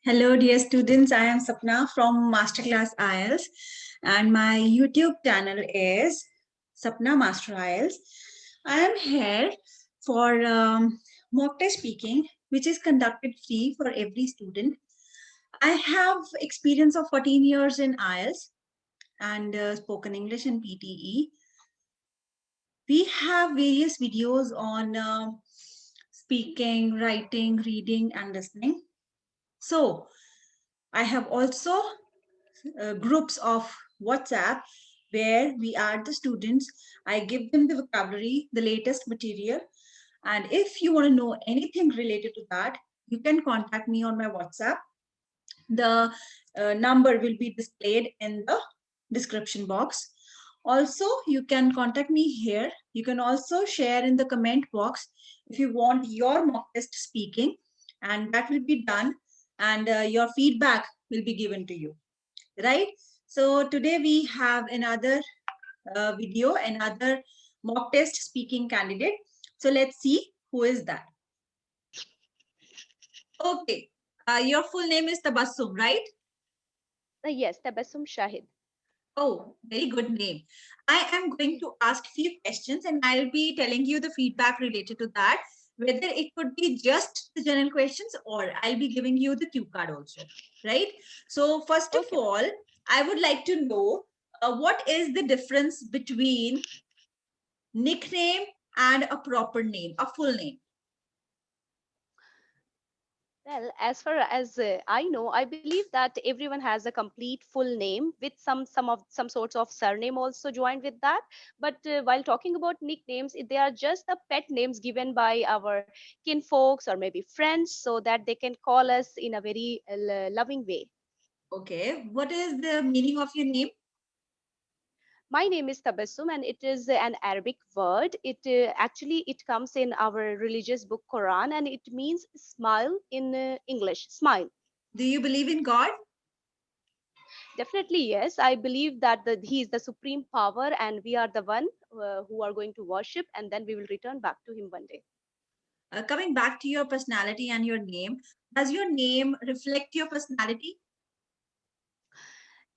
Hello, dear students. I am Sapna from Masterclass IELTS, and my YouTube channel is Sapna Master IELTS. I am here for mock test speaking, which is conducted free for every student. I have experience of 14 years in IELTS and spoken English and PTE. We have various videos on speaking, writing, reading, and listening. So, I have also groups of WhatsApp where we are the students. I give them the vocabulary, the latest material. And if you want to know anything related to that, you can contact me on my WhatsApp. The number will be displayed in the description box. Also, you can contact me here. You can also share in the comment box if you want your mock test speaking, and that will be done, and your feedback will be given to you, right? So today we have another video, another mock test speaking candidate. So let's see who is that. Okay, your full name is Tabassum, right? Yes, Tabassum Shahid. Oh, very good name. I am going to ask few questions and I'll be telling you the feedback related to that, whether it could be just the general questions or I'll be giving you the cue card also, right? So first of Okay, ma'am. all, I would like to know what is the difference between nickname and a proper name, a full name. Well, as far as I know, I believe that everyone has a complete full name with some sorts of surname also joined with that. But while talking about nicknames, they are just the pet names given by our kinfolks or maybe friends, so that they can call us in a very loving way. Okay, what is the meaning of your name? My name is Tabassum, and it is an Arabic word. It actually it comes in our religious book Quran, and it means smile in English. Smile. Do you believe in God? Definitely, yes. I believe that He is the supreme power, and we are the one who are going to worship, and then we will return back to Him one day. Coming back to your personality and your name, does your name reflect your personality?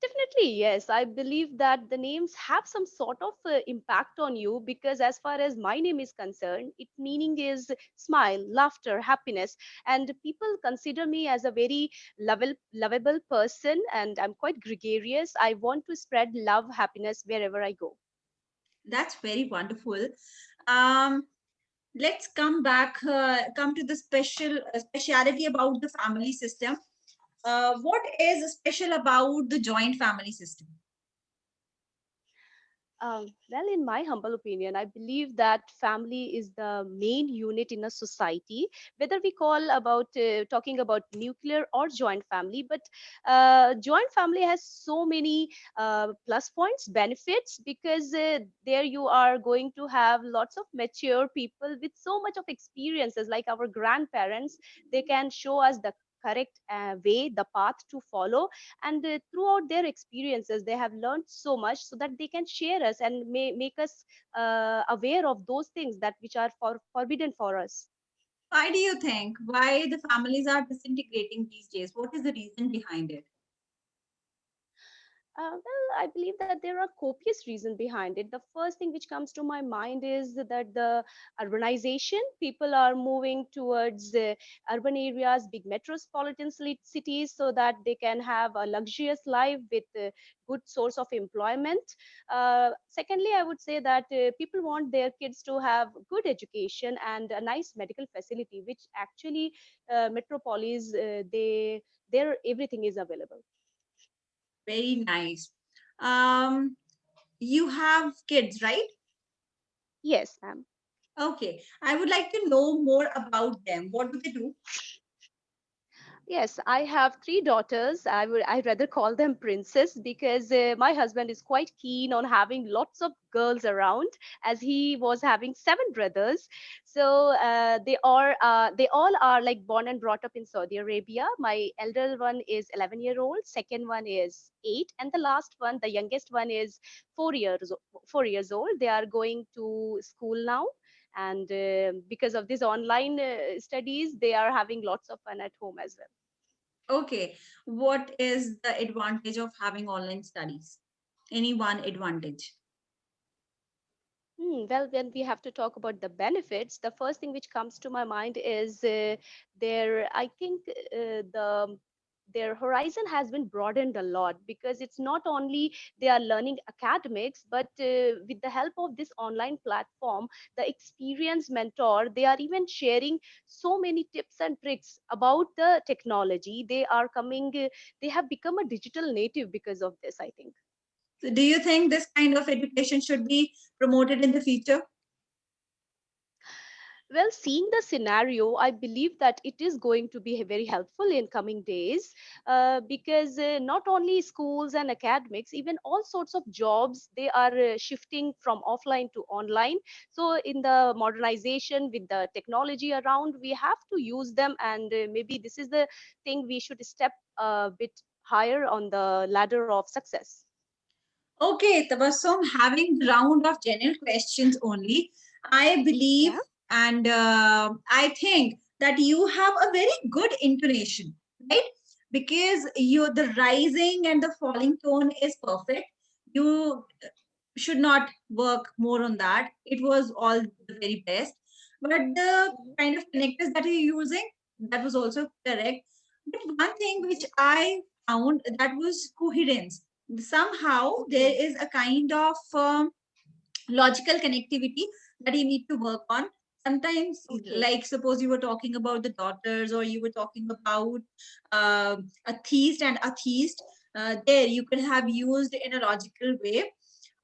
Definitely, yes. I believe that the names have some sort of impact on you because, as far as my name is concerned, its meaning is smile, laughter, happiness, and people consider me as a very lovable person, and I'm quite gregarious. I want to spread love, happiness wherever I go. That's very wonderful. Um, let's come to the speciality about the family system. What is special about the joint family system? Well, in my humble opinion, I believe that family is the main unit in a society, whether we call about talking about nuclear or joint family. But joint family has so many plus points, benefits, because there you are going to have lots of mature people with so much of experiences, like our grandparents. They can show us the correct way, the path to follow, and throughout their experiences they have learned so much so that they can share us and make us aware of those things that which are forbidden for us. Why do you think why the families are disintegrating these days? What is the reason behind it? Well, I believe that there are copious reasons behind it. The first thing which comes to my mind is that the urbanization, people are moving towards the urban areas, big metropolitan cities, so that they can have a luxurious life with good source of employment. Secondly, I would say that people want their kids to have good education and a nice medical facility, which actually metropolis, there everything is available. Very nice. Um, you have kids, right? Yes, ma'am. Okay. I would like to know more about them. What do they do? Yes, I have three daughters. I'd rather call them princess because my husband is quite keen on having lots of girls around, as he was having seven brothers. So they all are like born and brought up in Saudi Arabia. My elder one is 11-year old, second one is 8, and the last one, the youngest one, is 4 years old. They are going to school now, and because of these online studies, they are having lots of fun at home as well. Okay. What is the advantage of having online studies? Any one advantage? Well, when we have to talk about the benefits, the first thing which comes to my mind is I think their horizon has been broadened a lot, because it's not only they are learning academics, but with the help of this online platform, the experienced mentor, they are even sharing so many tips and tricks about the technology. They have become a digital native because of this, I think. So do you think this kind of education should be promoted in the future? Well, seeing the scenario, I believe that it is going to be very helpful in coming days, because not only schools and academics, even all sorts of jobs, they are shifting from offline to online. So in the modernization with the technology around, we have to use them, and maybe this is the thing we should step a bit higher on the ladder of success. Okay, Tabassum, having the round of general questions only, I believe Yeah. and I think that you have a very good intonation, right? Because the rising and the falling tone is perfect. You should not work more on that. It was all the very best. But the Mhm. kind of connectors that you're using, that was also correct. But one thing which I found, that was coherence. Somehow there Okay. is a kind of logical connectivity that you need to work on. Sometimes, Okay. like suppose you were talking about the daughters, or you were talking about a theist and atheist, there you could have used in a logical way.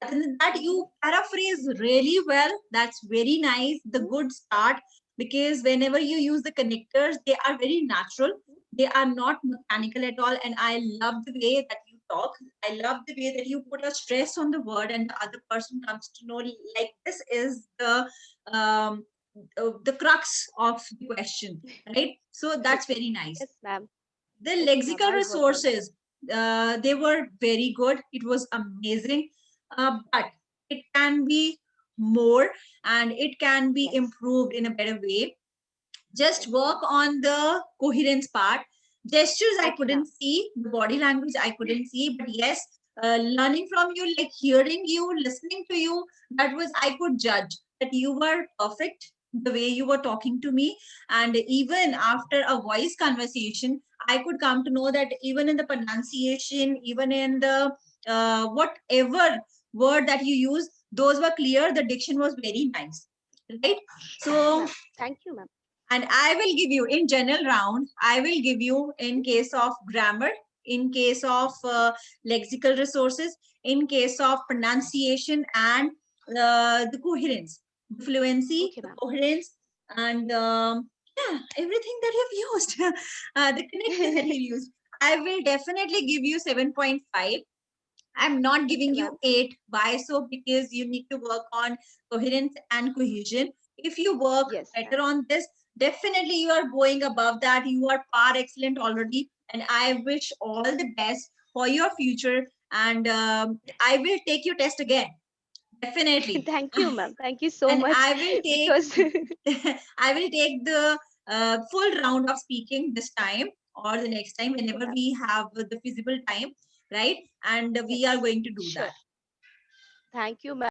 Other than that, Mhm. you paraphrase really well. That's very nice. The Mhm. good start, because whenever you use the connectors, they are very natural. Mhm. They are not mechanical at all. And I love the way that you talk. I love the way that you put a stress on the word, and the other person comes to know, like, this is the crux of the question, right? So that's Okay. very nice. Yes, ma'am. The Okay, ma'am. lexical I'll work on that. resources, they were very good. It was amazing. But it can be more, and it can be Yes. improved in a better way. Just Yes, work ma'am. on the coherence part. Gestures I Okay, ma'am. couldn't see, the body language I couldn't see, but yes, learning from you, like hearing you, listening to you, that was, I could judge that you were perfect the way you were talking to me. And even after a voice conversation, I could come to know that even in the pronunciation, even in the whatever word that you use, those were clear. The diction was very nice, right? Okay, So, ma'am. Thank you, ma'am. and I will give you in general round, I will give you in Mhm. case of grammar, in case of lexical resources, in case of pronunciation, and the coherence, the fluency, Okay, the ma'am. coherence, and yeah, everything that you've used, the connectors that you used. I will definitely give you 7.5. I'm not Okay, giving you ma'am. 8. Why so? Because you need to work on coherence and cohesion. If you work Yes, better ma'am. on this, definitely you are going above that. You are par excellent already. And I wish all the best for your future. And I will take your test again. Definitely. Thank you, ma'am. Thank you so And much. I will take Because I will take the full round of speaking this time, or the next time, okay, whenever ma'am. we have the feasible time, right? And we are Yes, going to do sure. that. Thank you, ma'am.